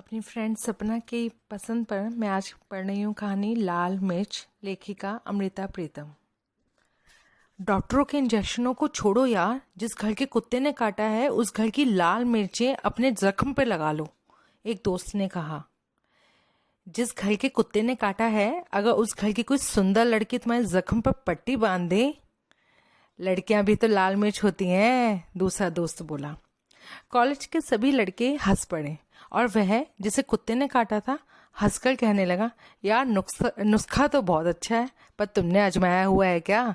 अपनी फ्रेंड सपना की पसंद पर मैं आज पढ़ रही हूँ कहानी लाल मिर्च, लेखिका अमृता प्रीतम। डॉक्टरों के इंजेक्शनों को छोड़ो यार, जिस घर के कुत्ते ने काटा है उस घर की लाल मिर्चें अपने जख्म पर लगा लो, एक दोस्त ने कहा। जिस घर के कुत्ते ने काटा है, अगर उस घर की कोई सुंदर लड़की तुम्हारे जख्म पर पट्टी बांध दे। लड़कियां भी तो लाल मिर्च होती हैं, दूसरा दोस्त बोला। कॉलेज के सभी लड़के हंस पड़े और वह जिसे कुत्ते ने काटा था हंसकर कहने लगा, यार नुस्खा तो बहुत अच्छा है, पर तुमने आजमाया हुआ है क्या?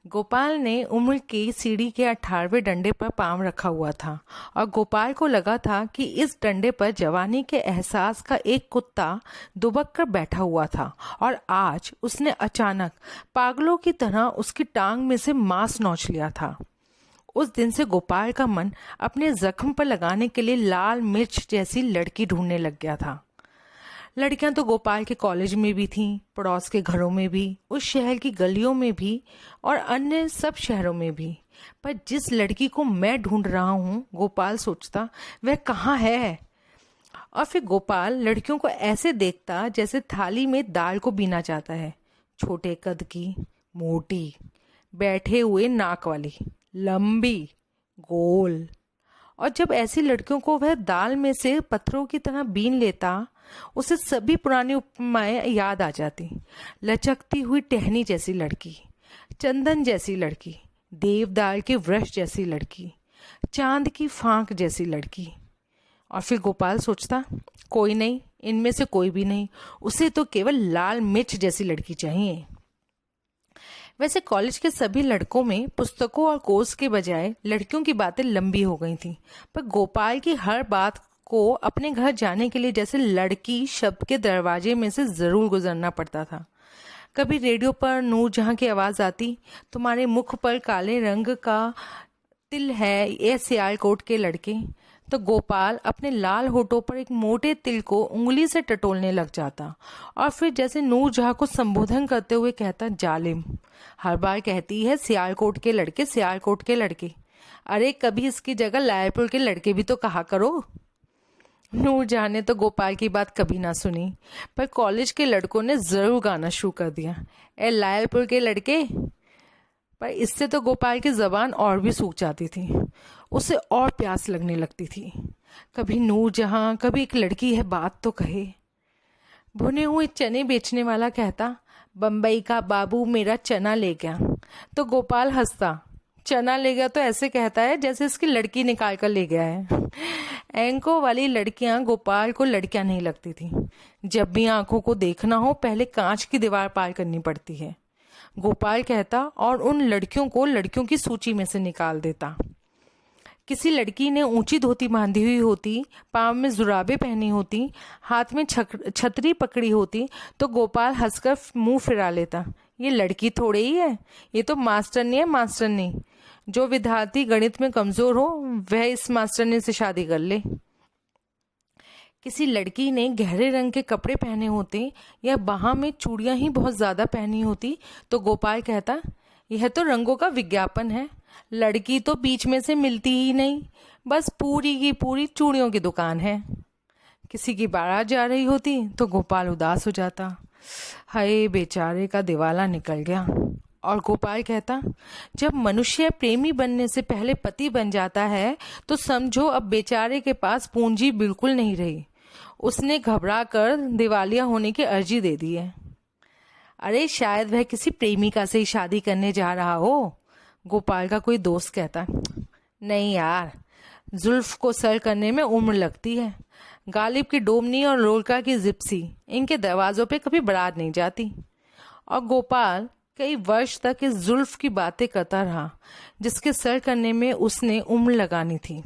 गोपाल ने उम्र की सीढ़ी के 18वें डंडे पर पांव रखा हुआ था और गोपाल को लगा था कि इस डंडे पर जवानी के एहसास का एक कुत्ता दुबक कर बैठा हुआ था और आज उसने अचानक पागलों की तरह उसकी टांग में से मांस नोच लिया था। उस दिन से गोपाल का मन अपने जख्म पर लगाने के लिए लाल मिर्च जैसी लड़की ढूंढने लग गया था। लड़कियां तो गोपाल के कॉलेज में भी थीं, पड़ोस के घरों में भी, उस शहर की गलियों में भी और अन्य सब शहरों में भी। पर जिस लड़की को मैं ढूंढ रहा हूं, गोपाल सोचता, वह कहाँ है? और फिर गोपाल लड़कियों को ऐसे देखता जैसे थाली में दाल को बीना चाहता है। छोटे कद की, मोटी, बैठे हुए नाक वाली, लंबी, गोल। और जब ऐसी लड़कियों को वह दाल में से पत्थरों की तरह बीन लेता, उसे सभी पुरानी उपमाएं याद आ जाती। लचकती हुई टहनी जैसी लड़की, चंदन जैसी लड़की, देवदार के वृक्ष जैसी लड़की, चांद की फांक जैसी लड़की। और फिर गोपाल सोचता, कोई नहीं, इनमें से कोई भी नहीं, उसे तो केवल लाल मिर्च जैसी लड़की चाहिए। वैसे कॉलेज के सभी लड़कों में पुस्तकों और कोर्स के बजाय लड़कियों की बातें लंबी हो गई थीं, पर गोपाल की हर बात को अपने घर जाने के लिए जैसे लड़की शब्द के दरवाजे में से जरूर गुजरना पड़ता था। कभी रेडियो पर नूरजहां की आवाज आती, तुम्हारे मुख पर काले रंग का तिल है, ये सियालकोट के लड़के। तो गोपाल अपने लाल होठों पर एक मोटे तिल को उंगली से टटोलने लग जाता और फिर जैसे नूरजहां को संबोधन करते हुए कहता, जालिम। हर बार कहती है सियालकोट के लड़के, सियालकोट के लड़के। अरे कभी इसकी जगह लायलपुर के लड़के भी तो कहा करो। नूरजहां ने तो गोपाल की बात कभी ना सुनी, पर कॉलेज के लड़कों ने जरूर गाना शुरू कर दिया, ए लायलपुर के लड़के। पर इससे तो गोपाल की जबान और भी सूख जाती थी, उसे और प्यास लगने लगती थी। कभी नूरजहां, कभी एक लड़की है बात तो कहे। भुने हुए चने बेचने वाला कहता, बम्बई का बाबू मेरा चना ले गया। तो गोपाल हंसता, चना ले गया तो ऐसे कहता है जैसे इसकी लड़की निकाल कर ले गया है। एंकों वाली लड़कियां गोपाल को लड़कियां नहीं लगती थी। जब भी आंखों को देखना हो पहले कांच की दीवार पार करनी पड़ती है, गोपाल कहता, और उन लड़कियों को लड़कियों की सूची में से निकाल देता। किसी लड़की ने ऊंची धोती बांधी हुई होती, पांव में जुराबे पहनी होती, हाथ में छतरी पकड़ी होती, तो गोपाल हंसकर मुंह फिरा लेता, ये लड़की थोड़े ही है, ये तो मास्टरनी है, मास्टरनी। जो विद्यार्थी गणित में कमजोर हो वह इस मास्टरनी से शादी कर ले। किसी लड़की ने गहरे रंग के कपड़े पहने होते या बाह में चूड़ियां ही बहुत ज्यादा पहनी होती, तो गोपाल कहता, यह तो रंगों का विज्ञापन है, लड़की तो बीच में से मिलती ही नहीं, बस पूरी की पूरी चूड़ियों की दुकान है। किसी की बारात जा रही होती तो गोपाल उदास हो जाता, हाय बेचारे का दिवाला निकल गया। और गोपाल कहता, जब मनुष्य प्रेमी बनने से पहले पति बन जाता है तो समझो अब बेचारे के पास पूंजी बिल्कुल नहीं रही, उसने घबरा कर दिवालिया होने की अर्जी दे दी है। अरे शायद वह किसी प्रेमिका से ही शादी करने जा रहा हो, गोपाल का कोई दोस्त कहता। नहीं यार, जुल्फ को सर करने में उम्र लगती है, गालिब की डोमनी और रोलका की जिप्सी, इनके दरवाजों पे कभी बारात नहीं जाती। और गोपाल कई वर्ष तक इस जुल्फ की बातें करता रहा जिसके सर करने में उसने उम्र लगानी थी।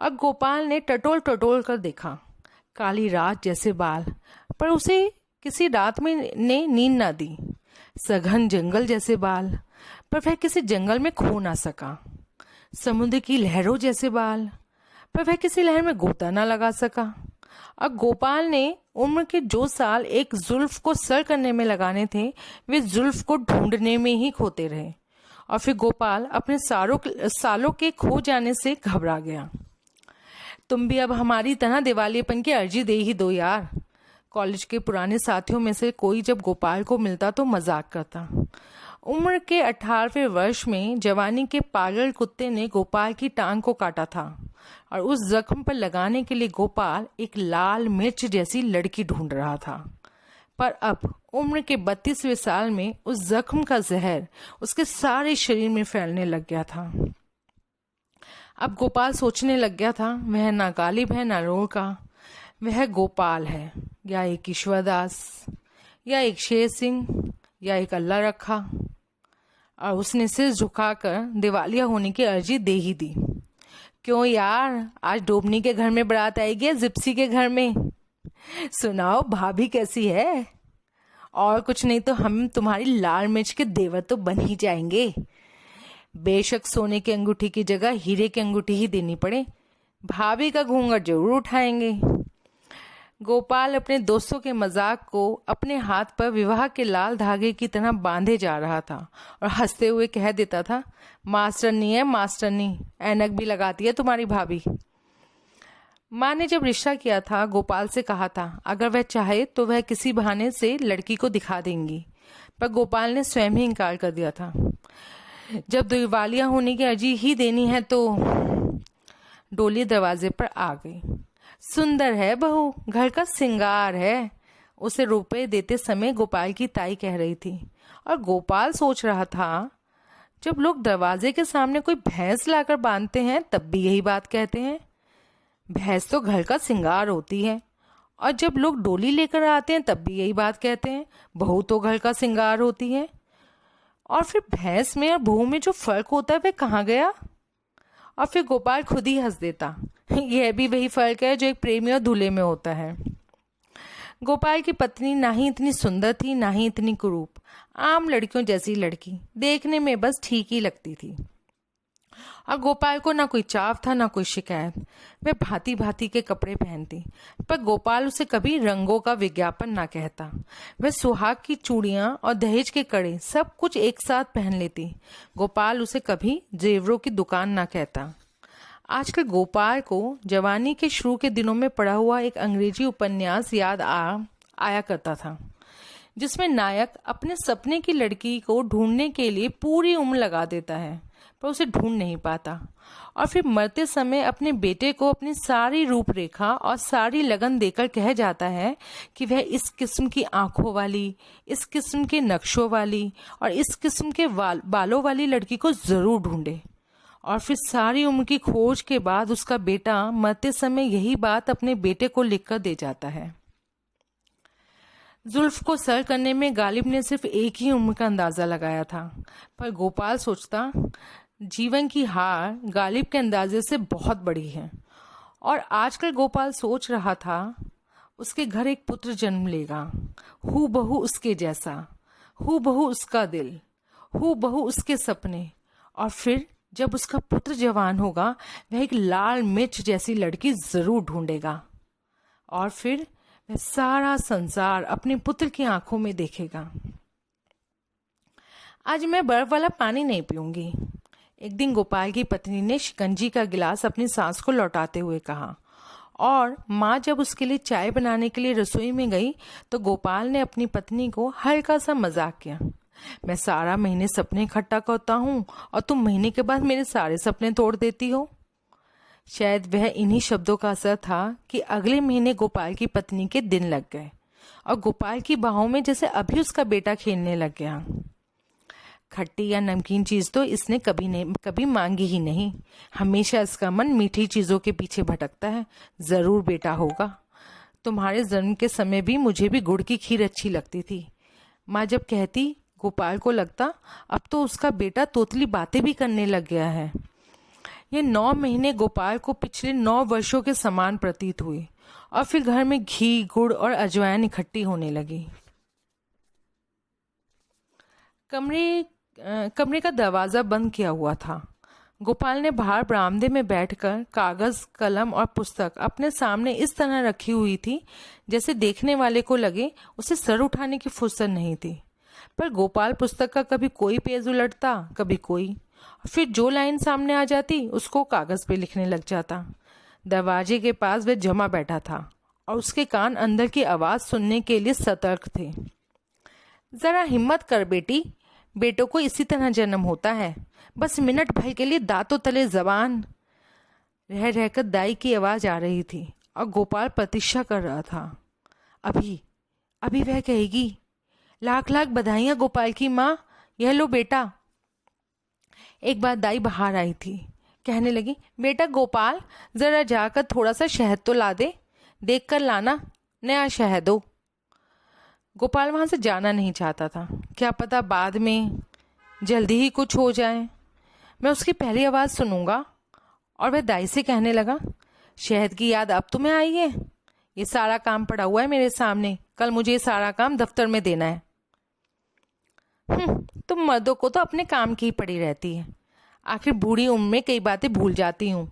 और गोपाल ने टटोल टटोल कर देखा, काली रात जैसे बाल, पर उसे किसी रात में ने नींद ना दी। सघन जंगल जैसे बाल, पर वह किसी जंगल में खो ना सका। समुद्र की लहरों जैसे बाल, पर वह किसी लहर में गोता ना लगा सका। अब गोपाल ने उम्र के जो साल एक जुल्फ को सर करने में लगाने थे, वे जुल्फ को ढूंढने में ही खोते रहे। और फिर गोपाल अपने सालों के खो जाने से घबरा गया। तुम भी अब हमारी तरह दिवालियेपन की अर्जी दे ही दो यार। कॉलेज के पुराने साथियों में से कोई जब गोपाल को मिलता तो मजाक करता। उम्र के 18वें वर्ष में जवानी के पागल कुत्ते ने गोपाल की टांग को काटा था और उस जख्म पर लगाने के लिए गोपाल एक लाल मिर्च जैसी लड़की ढूंढ रहा था। पर अब उम्र के 32वें साल में उस जख्म का जहर उसके सारे शरीर में फैलने लग गया था। अब गोपाल सोचने लग गया था, वह ना गालिब है ना रोल का, वह गोपाल है, या एक ईश्वरदास, या एक शेर सिंह, या एक अल्लाह रखा। और उसने सिर झुकाकर दिवालिया होने की अर्जी दे ही दी। क्यों यार, आज डोबनी के घर में बारात आएगी या जिप्सी के घर में? सुनाओ भाभी कैसी है? और कुछ नहीं तो हम तुम्हारी लाल मिर्च के देवर तो बन ही जाएंगे। बेशक सोने की अंगूठी की जगह हीरे की अंगूठी ही देनी पड़े, भाभी का घूंघट जरूर उठाएंगे। गोपाल अपने दोस्तों के मजाक को अपने हाथ पर विवाह के लाल धागे की तरह बांधे जा रहा था और हंसते हुए कह देता था, मास्टरनी है मास्टरनी, ऐनक भी लगाती है तुम्हारी भाभी। माँ ने जब रिश्ता किया था गोपाल से कहा था अगर वह चाहे तो वह किसी बहाने से लड़की को दिखा देंगी, पर गोपाल ने स्वयं ही इनकार कर दिया था। जब दिवालिया होने की अर्जी ही देनी है तो डोली दरवाजे पर आ गई। सुंदर है बहू, घर का सिंगार है, उसे रुपए देते समय गोपाल की ताई कह रही थी। और गोपाल सोच रहा था, जब लोग दरवाजे के सामने कोई भैंस लाकर बांधते हैं तब भी यही बात कहते हैं, भैंस तो घर का सिंगार होती है। और जब लोग डोली लेकर आते हैं तब भी यही बात कहते हैं, बहू तो घर का सिंगार होती है। और फिर भैंस में और बहू में जो फर्क होता है वह कहाँ गया? और फिर गोपाल खुद ही हंस देता, यह भी वही फर्क है जो एक प्रेमी और दूल्हे में होता है। गोपाल की पत्नी ना ही इतनी सुंदर थी ना ही इतनी कुरूप, आम लड़कियों जैसी लड़की, देखने में बस ठीक ही लगती थी। और गोपाल को ना कोई चाव था ना कोई शिकायत। वह भांति भांति के कपड़े पहनती, पर गोपाल उसे कभी रंगों का विज्ञापन ना कहता। वह सुहाग की चूड़ियां और दहेज के कड़े सब कुछ एक साथ पहन लेती। गोपाल उसे कभी जेवरों की दुकान ना कहता। आजकल गोपाल को जवानी के शुरू के दिनों में पढ़ा हुआ एक अंग्रेजी उपन्यास याद आया करता था, जिसमें नायक अपने सपने की लड़की को ढूंढने के लिए पूरी उम्र लगा देता है पर उसे ढूंढ नहीं पाता, और फिर मरते समय अपने बेटे को अपनी सारी रूपरेखा और सारी लगन देकर कह जाता है कि वह इस किस्म की आंखों वाली, इस किस्म के नक्शों वाली और इस किस्म के बालों वाली लड़की को जरूर ढूंढे। और फिर सारी उम्र की खोज के बाद उसका बेटा मरते समय यही बात अपने बेटे को लिखकर दे जाता है। जुल्फ को सर करने में गालिब ने सिर्फ एक ही उम्र का अंदाजा लगाया था, पर गोपाल सोचता जीवन की हार गालिब के अंदाजे से बहुत बड़ी है। और आजकल गोपाल सोच रहा था उसके घर एक पुत्र जन्म लेगा, हू बहू उसके जैसा, हू बहू उसका दिल, हू बहू उसके सपने। और फिर जब उसका पुत्र जवान होगा वह एक लाल मिर्च जैसी लड़की जरूर ढूंढेगा, और फिर वह सारा संसार अपने पुत्र की आंखों में देखेगा। आज मैं बर्फ वाला पानी नहीं पीऊंगी, एक दिन गोपाल की पत्नी ने शिकंजी का गिलास अपनी सास को लौटाते हुए कहा। और माँ जब उसके लिए चाय बनाने के लिए रसोई में गई तो गोपाल ने अपनी पत्नी को हल्का सा मजाक किया, मैं सारा महीने सपने इकट्ठा करता हूँ और तुम महीने के बाद मेरे सारे सपने तोड़ देती हो। शायद वह इन्हीं शब्दों का असर था कि अगले महीने गोपाल की पत्नी के दिन लग गए और गोपाल की बाहों में जैसे अभी उसका बेटा खेलने लग गया। खट्टी या नमकीन चीज तो इसने कभी मांगी ही नहीं, हमेशा इसका मन मीठी चीजों के पीछे भटकता है। जरूर बेटा होगा। तुम्हारे जन्म के समय भी मुझे भी गुड़ की खीर अच्छी लगती थी, माँ जब कहती। गोपाल को लगता अब तो उसका बेटा तोतली बातें भी करने लग गया है। ये 9 महीने गोपाल को पिछले 9 वर्षों के समान प्रतीत हुए और फिर घर में घी, गुड़ और अजवाइन इकट्ठी होने लगी। कमरे का दरवाजा बंद किया हुआ था। गोपाल ने बाहर बरामदे में बैठकर कागज, कलम और पुस्तक अपने सामने इस तरह रखी हुई थी जैसे देखने वाले को लगे उसे सर उठाने की फुर्सत नहीं थी। पर गोपाल पुस्तक का कभी कोई पेज उलटता, कभी कोई, फिर जो लाइन सामने आ जाती उसको कागज पे लिखने लग जाता। दरवाजे के पास वह जमा बैठा था और उसके कान अंदर की आवाज़ सुनने के लिए सतर्क थे। ज़रा हिम्मत कर बेटी, बेटों को इसी तरह जन्म होता है, बस मिनट भर के लिए दांतों तले जबान। रह रहकर दाई की आवाज़ आ रही थी और गोपाल प्रतीक्षा कर रहा था। अभी अभी वह कहेगी। लाख लाख बधाइयाँ गोपाल की माँ, यह लो बेटा। एक बार दाई बाहर आई थी, कहने लगी, बेटा गोपाल, ज़रा जाकर थोड़ा सा शहद तो ला दे, देख कर लाना, नया शहद हो। गोपाल वहाँ से जाना नहीं चाहता था। क्या पता बाद में जल्दी ही कुछ हो जाए। मैं उसकी पहली आवाज़ सुनूंगा। और वह दाई से कहने लगा, शहद की याद अब तुम्हें आई है? ये सारा काम पड़ा हुआ है मेरे सामने, कल मुझे ये सारा काम दफ्तर में देना है। तुम मर्दों को तो अपने काम की ही पड़ी रहती है, आखिर बूढ़ी उम्र में कई बातें भूल जाती हूँ।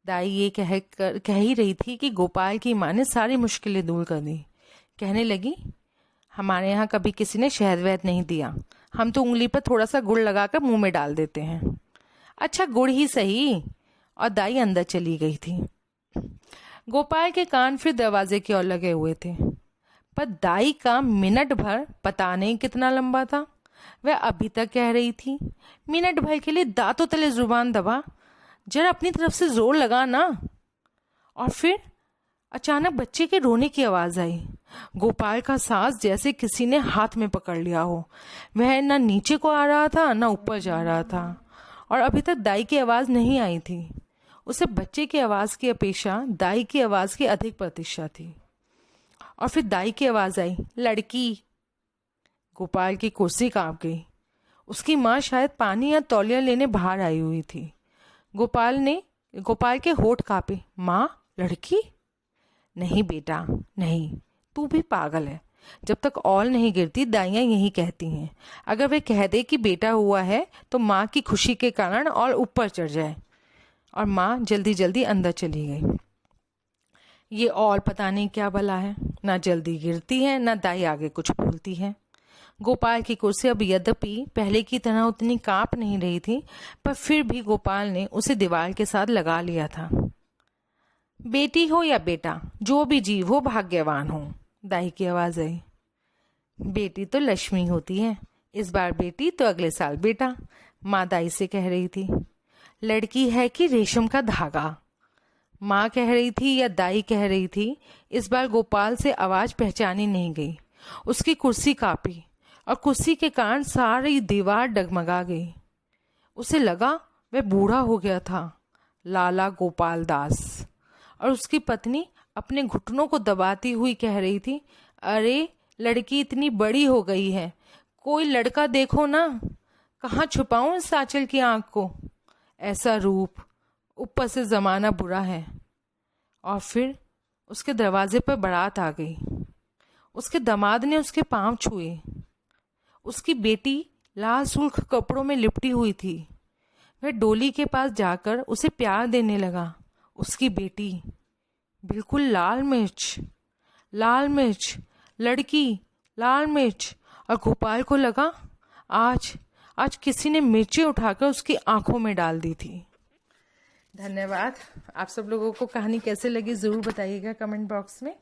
दाई ये कह ही रही थी कि गोपाल की माँ ने सारी मुश्किलें दूर कर दी। कहने लगी, हमारे यहाँ कभी किसी ने शहद वहद नहीं दिया, हम तो उंगली पर थोड़ा सा गुड़ लगाकर मुंह में डाल देते हैं। अच्छा गुड़ ही सही। और दाई अंदर चली गई थी। गोपाल के कान फिर दरवाजे की ओर लगे हुए थे, पर दाई का मिनट भर पता नहीं कितना लंबा था। वह अभी तक कह रही थी, मिनट भर के लिए दांतों तले जुबान दबा, जरा अपनी तरफ से जोर लगा ना। और फिर अचानक बच्चे के रोने की आवाज़ आई। गोपाल का सांस जैसे किसी ने हाथ में पकड़ लिया हो। वह न नीचे को आ रहा था न ऊपर जा रहा था, और अभी तक दाई की आवाज़ नहीं आई थी। उसे बच्चे की आवाज़ की अपेक्षा दाई की आवाज़ की अधिक प्रतीक्षा थी। और फिर दाई की आवाज़ आई, लड़की। गोपाल की कुर्सी कांप गई। उसकी माँ शायद पानी या तौलिया लेने बाहर आई हुई थी। गोपाल के होठ कांपे। माँ, लड़की? नहीं बेटा नहीं, तू भी पागल है। जब तक औल नहीं गिरती दाइयाँ यही कहती हैं। अगर वे कह दे कि बेटा हुआ है तो माँ की खुशी के कारण औल ऊपर चढ़ जाए। और माँ जल्दी जल्दी अंदर चली गई। ये औल पता नहीं क्या भला है, ना जल्दी गिरती है ना दाई आगे कुछ बोलती है। गोपाल की कुर्सी अब यद्यपि पहले की तरह उतनी कांप नहीं रही थी, पर फिर भी गोपाल ने उसे दीवार के साथ लगा लिया था। बेटी हो या बेटा, जो भी जीव हो भाग्यवान हो, दाई की आवाज़ आई। बेटी तो लक्ष्मी होती है, इस बार बेटी तो अगले साल बेटा, माँ दाई से कह रही थी। लड़की है कि रेशम का धागा, माँ कह रही थी या दाई कह रही थी। इस बार गोपाल से आवाज़ पहचानी नहीं गई। उसकी कुर्सी कांपी और कुर्सी के कारण सारी दीवार डगमगा गई। उसे लगा वह बूढ़ा हो गया था, लाला गोपाल दास। और उसकी पत्नी अपने घुटनों को दबाती हुई कह रही थी, अरे लड़की इतनी बड़ी हो गई है, कोई लड़का देखो ना, कहाँ छुपाऊं इस साचल की आंख को। ऐसा रूप, ऊपर से जमाना बुरा है। और फिर उसके दरवाजे पर बारात आ गई। उसके दामाद ने उसके पांव छुए। उसकी बेटी लाल सुर्ख कपड़ों में लिपटी हुई थी। वह डोली के पास जाकर उसे प्यार देने लगा। उसकी बेटी बिल्कुल लाल मिर्च, लड़की लाल मिर्च। और गोपाल को लगा आज किसी ने मिर्ची उठाकर उसकी आंखों में डाल दी थी। धन्यवाद। आप सब लोगों को कहानी कैसे लगी ज़रूर बताइएगा कमेंट बॉक्स में।